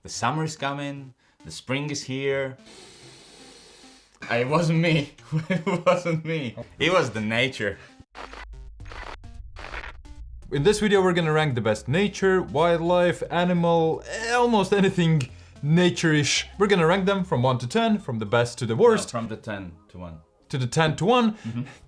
The summer is coming, the spring is here. It wasn't me. It wasn't me. It was the nature. In this video we're gonna rank the best nature, wildlife, animal, almost anything nature-ish. We're gonna rank them from 1 to 10, from the best to the worst. No, from the 10 to 1. To the 10 to 1,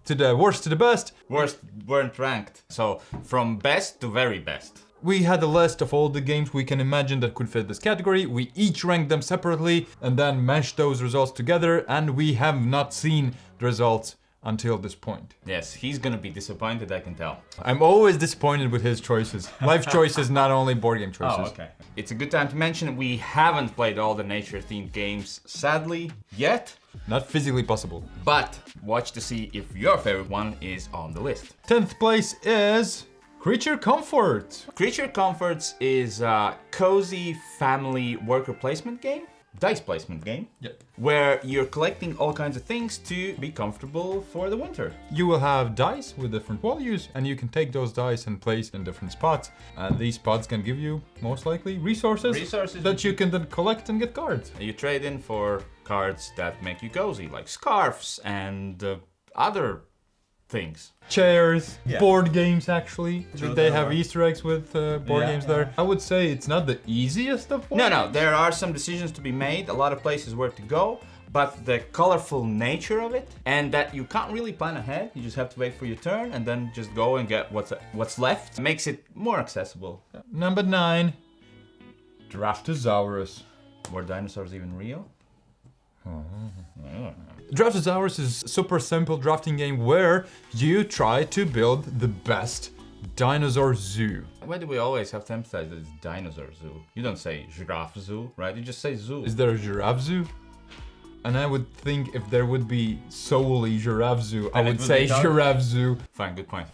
to the worst to the best. Worst weren't ranked. So from best to very best. We had a list of all the games we can imagine that could fit this category. We each ranked them separately and then meshed those results together, and we have not seen the results until this point. Yes, he's gonna be disappointed, I can tell. I'm always disappointed with his choices. Life choices, not only board game choices. Oh, okay. It's a good time to mention we haven't played all the nature-themed games, sadly, yet. Not physically possible. But watch to see if your favorite one is on the list. 10th place is Creature Comfort. Creature Comforts is a cozy family worker placement game. Dice placement game, where you're collecting all kinds of things to be comfortable for the winter. You will have dice with different values, and you can take those dice and place in different spots. And these spots can give you, most likely, resources that you can then collect and get cards. You trade in for cards that make you cozy, like scarves and other things. Chairs, board games actually. True, they have Easter eggs with board games there. I would say it's not the easiest of board games. There are some decisions to be made, a lot of places where to go, but the colorful nature of it, and that you can't really plan ahead, you just have to wait for your turn and then just go and get what's left, makes it more accessible. Number 9, Draftosaurus. Were dinosaurs even real? Draftosaurus is a super simple drafting game where you try to build the best dinosaur zoo. Why do we always have to emphasize that it's dinosaur zoo? You don't say giraffe zoo, right? You just say zoo. Is there a giraffe zoo? And I would think if there would be solely giraffe zoo, I would say giraffe zoo. Fine, good point.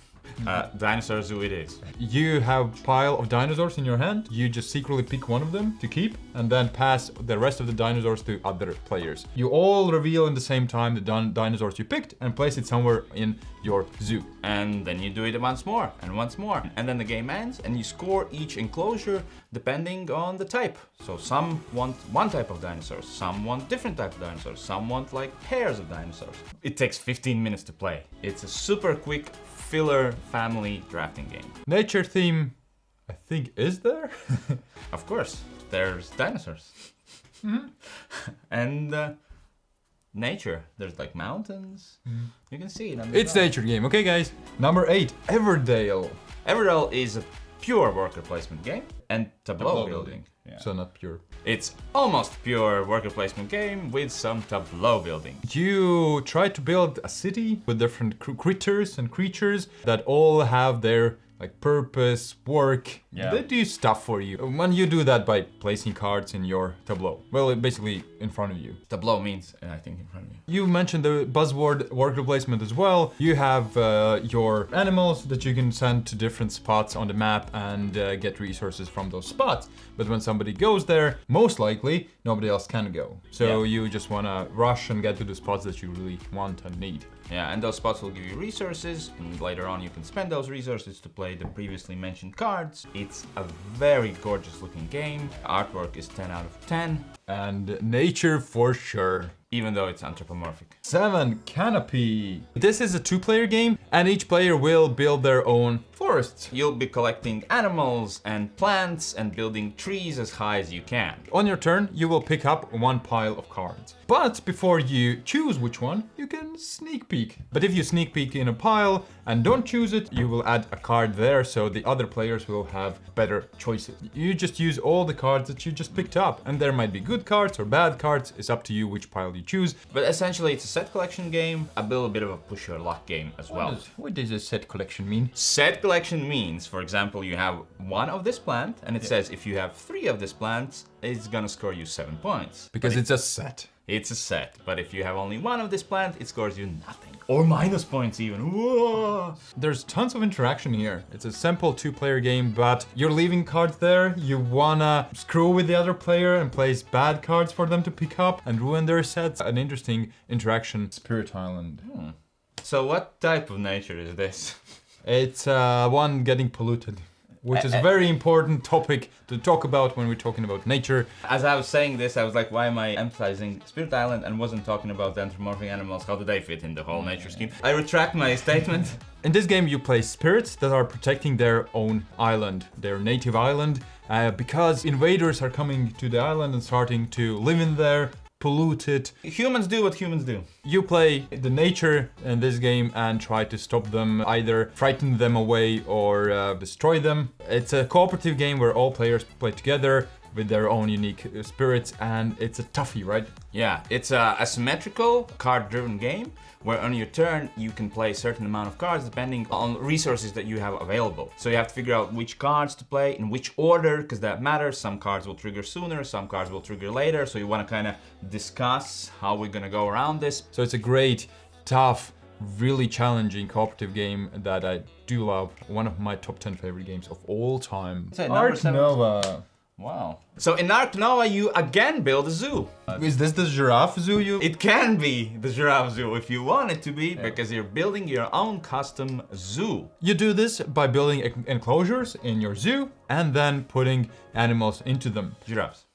Dinosaur zoo it is. You have a pile of dinosaurs in your hand. You just secretly pick one of them to keep and then pass the rest of the dinosaurs to other players. You all reveal in the same time the dinosaurs you picked and place it somewhere in your zoo. And then you do it once more and once more. And then the game ends and you score each enclosure depending on the type. So some want one type of dinosaurs, some want different type of dinosaurs, some want like pairs of dinosaurs. It takes 15 minutes to play. It's a super quick filler family drafting game. Nature theme, I think, is there? Of course, there's dinosaurs. And nature, there's like mountains. You can see it on the It's nature game, okay guys? Number 8, Everdale. Everdale is a pure worker placement game and tableau building. Yeah. So not pure. It's almost pure worker placement game with some tableau building. You try to build a city with different critters and creatures that all have their like purpose, work. They do stuff for you. When you do that by placing cards in your tableau. Well, basically in front of you. Tableau means, I think, in front of you. You mentioned the buzzword worker placement as well. You have your animals that you can send to different spots on the map and get resources from those spots. But when somebody goes there, most likely nobody else can go. So you just wanna rush and get to the spots that you really want and need. Yeah, and those spots will give you resources, and later on you can spend those resources to play the previously mentioned cards. It's a very gorgeous looking game. Artwork is 10 out of 10. And nature for sure. Even though it's anthropomorphic. 7, Canopy. This is a 2-player game, and each player will build their own forests. You'll be collecting animals and plants and building trees as high as you can. On your turn, you will pick up one pile of cards. But before you choose which one, you can sneak peek. But if you sneak peek in a pile and don't choose it, you will add a card there so the other players will have better choices. You just use all the cards that you just picked up, and there might be good cards or bad cards. It's up to you which pile you choose. But essentially it's a set collection game, a little bit of a push your luck game as well. What does a set collection mean? Set collection means, for example, you have one of this plant, and it says if you have 3 of this plants, it's gonna score you 7 points. Because it's a set. It's a set, but if you have only one of this plant, it scores you nothing. Or minus points even. Whoa. There's tons of interaction here. It's a simple 2-player game, but you're leaving cards there. You wanna screw with the other player and place bad cards for them to pick up and ruin their sets. An interesting interaction. Spirit Island. So what type of nature is this? It's one getting polluted. which is a very important topic to talk about when we're talking about nature. As I was saying this, I was like, why am I emphasizing Spirit Island and wasn't talking about the anthropomorphic animals? How do they fit in the whole nature scheme? I retract my statement. In this game, you play spirits that are protecting their own island, their native island, because invaders are coming to the island and starting to live in there, pollute it. Humans do what humans do. You play the nature in this game and try to stop them, either frighten them away or destroy them. It's a cooperative game where all players play together with their own unique spirits, and it's a toughie, right? Yeah, it's a asymmetrical, card-driven game where on your turn you can play a certain amount of cards depending on resources that you have available. So you have to figure out which cards to play, in which order, because that matters. Some cards will trigger sooner, some cards will trigger later, so you want to kind of discuss how we're going to go around this. So it's a great, tough, really challenging cooperative game that I do love. One of my top 10 favorite games of all time. ARNO. Wow. So in ARNO, you again build a zoo. Is this the giraffe zoo you... It can be the giraffe zoo if you want it to be, because you're building your own custom zoo. You do this by building enclosures in your zoo and then putting animals into them. Giraffes.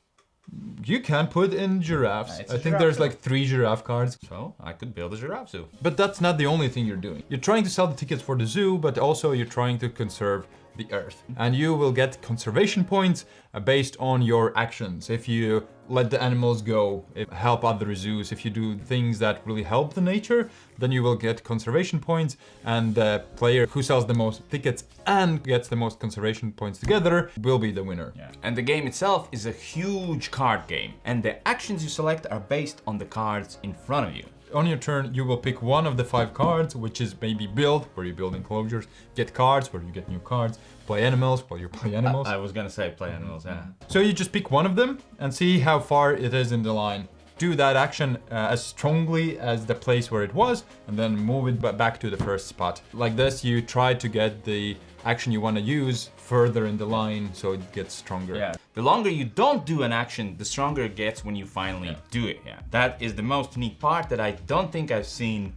You can put in giraffes. It's I a think giraffe there's zoo. like 3 giraffe cards. So I could build a giraffe zoo. But that's not the only thing you're doing. You're trying to sell the tickets for the zoo, but also you're trying to conserve the earth. And you will get conservation points based on your actions. If you let the animals go, help other zoos, if you do things that really help the nature, then you will get conservation points, and the player who sells the most tickets and gets the most conservation points together will be the winner. Yeah. And the game itself is a huge card game, and the actions you select are based on the cards in front of you. On your turn, you will pick one of the 5 cards, which is maybe build, where you build enclosures, get cards, where you get new cards, play animals, where you play animals. I was gonna say play animals, yeah. So you just pick one of them and see how far it is in the line. Do that action as strongly as the place where it was, and then move it back to the first spot. Like this, you try to get the action you want to use further in the line so it gets stronger. Yeah. The longer you don't do an action, the stronger it gets when you finally do it. Yeah. That is the most unique part that I don't think I've seen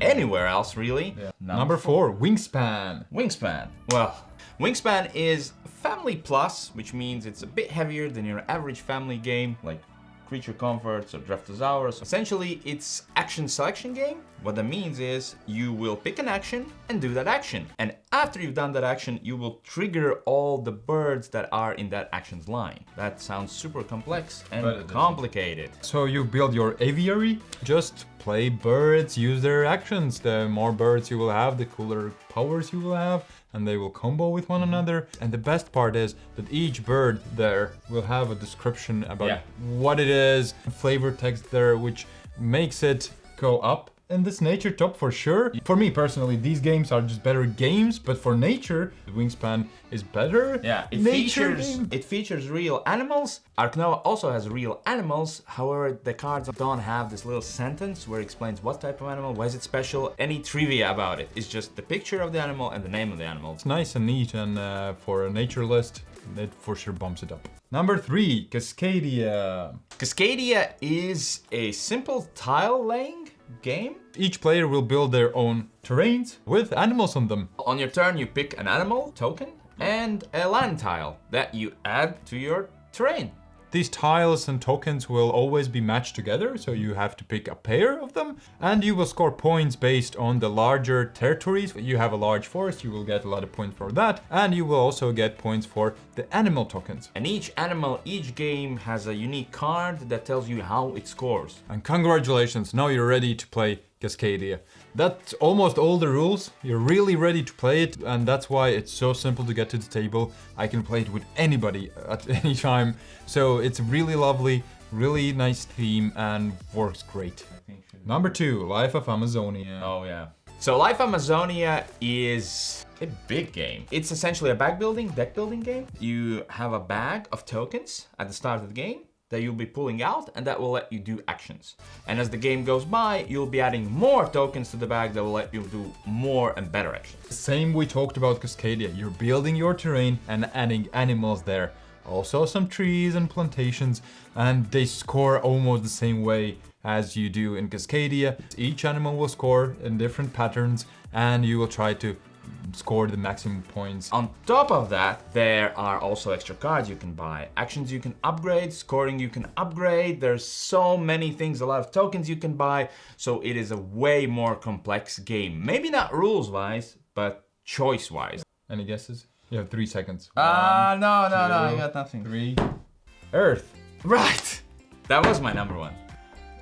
anywhere else, really. Yeah. Number 4, Wingspan. Wingspan. Well, Wingspan is Family Plus, which means it's a bit heavier than your average family game, like Creature Comforts or Draftosaurus. Essentially, it's action selection game. What that means is you will pick an action and do that action. And after you've done that action, you will trigger all the birds that are in that action's line. That sounds super complex and complicated. So you build your aviary, just play birds, use their actions. The more birds you will have, the cooler powers you will have, and they will combo with one another. And the best part is that each bird there will have a description about what it is, flavor text there, which makes it go up in this nature top for sure. For me personally, these games are just better games, but for nature, the Wingspan is better. Yeah, it features real animals. ARNO also has real animals. However, the cards don't have this little sentence where it explains what type of animal, why is it special, any trivia about it. It's just the picture of the animal and the name of the animal. It's nice and neat, and for a nature list, it for sure bumps it up. Number 3, Cascadia. Cascadia is a simple tile laying game. Each player will build their own terrains with animals on them. On your turn, you pick an animal token and a land tile that you add to your terrain. These tiles and tokens will always be matched together, so you have to pick a pair of them, and you will score points based on the larger territories. You have a large forest, you will get a lot of points for that, and you will also get points for the animal tokens. And each animal, each game has a unique card that tells you how it scores. And congratulations, now you're ready to play Cascadia. That's almost all the rules. You're really ready to play it, and that's why it's so simple to get to the table. I can play it with anybody at any time. So it's really lovely, really nice theme, and works great. Number 2, Life of Amazonia. Oh yeah. So Life Amazonia is a big game. It's essentially a deck building game. You have a bag of tokens at the start of the game that you'll be pulling out, and that will let you do actions. And as the game goes by, you'll be adding more tokens to the bag that will let you do more and better actions. Same we talked about Cascadia. You're building your terrain and adding animals there. Also some trees and plantations, and they score almost the same way as you do in Cascadia. Each animal will score in different patterns, and you will try to score the maximum points. On top of that, there are also extra cards you can buy, actions you can upgrade, scoring you can upgrade. There's so many things, a lot of tokens you can buy. So it is a way more complex game. Maybe not rules-wise, but choice-wise. Any guesses? You have 3 seconds. No, I two, got nothing. 3. Earth. Right! That was my number one.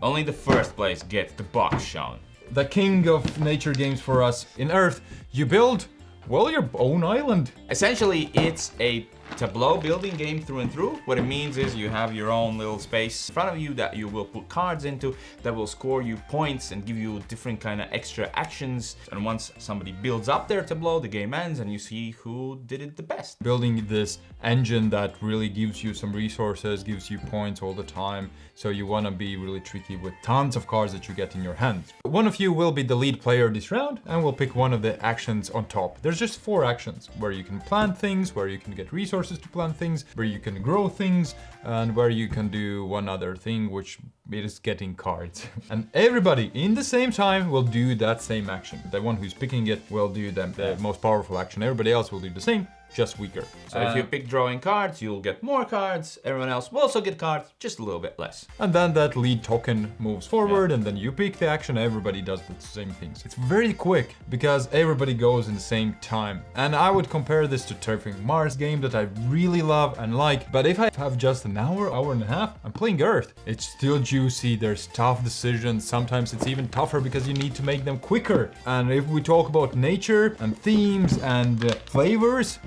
Only the first place gets the box shown. The king of nature games for us. In Earth, you build, well, your own island. Essentially, it's a tableau building game through and through. What it means is you have your own little space in front of you that you will put cards into that will score you points and give you different kind of extra actions. And once somebody builds up their tableau, the game ends and you see who did it the best. Building this engine that really gives you some resources, gives you points all the time. So you want to be really tricky with tons of cards that you get in your hands. One of you will be the lead player this round and will pick one of the actions on top. There's just 4 actions where you can plant things, where you can get resources to plant things, where you can grow things, and where you can do one other thing, which is getting cards. And everybody in the same time will do that same action. The one who's picking it will do the most powerful action. Everybody else will do the same, just weaker. So if you pick drawing cards, you'll get more cards. Everyone else will also get cards, just a little bit less. And then that lead token moves forward, and then you pick the action. Everybody does the same things. It's very quick because everybody goes in the same time. And I would compare this to Terraforming Mars game that I really love and like. But if I have just an hour, hour and a half, I'm playing Earth. It's still juicy. There's tough decisions. Sometimes it's even tougher because you need to make them quicker. And if we talk about nature and themes and flavors,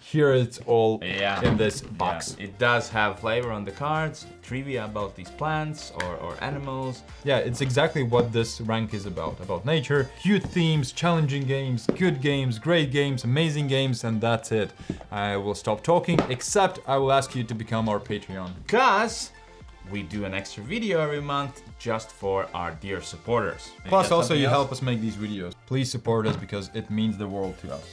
here it's all in this box. Yeah. It does have flavor on the cards, trivia about these plants or animals. Yeah, it's exactly what this rank is about nature, cute themes, challenging games, good games, great games, amazing games, and that's it. I will stop talking, except I will ask you to become our Patreon. Because we do an extra video every month just for our dear supporters. Plus also you help us make these videos. Please support us because it means the world to us.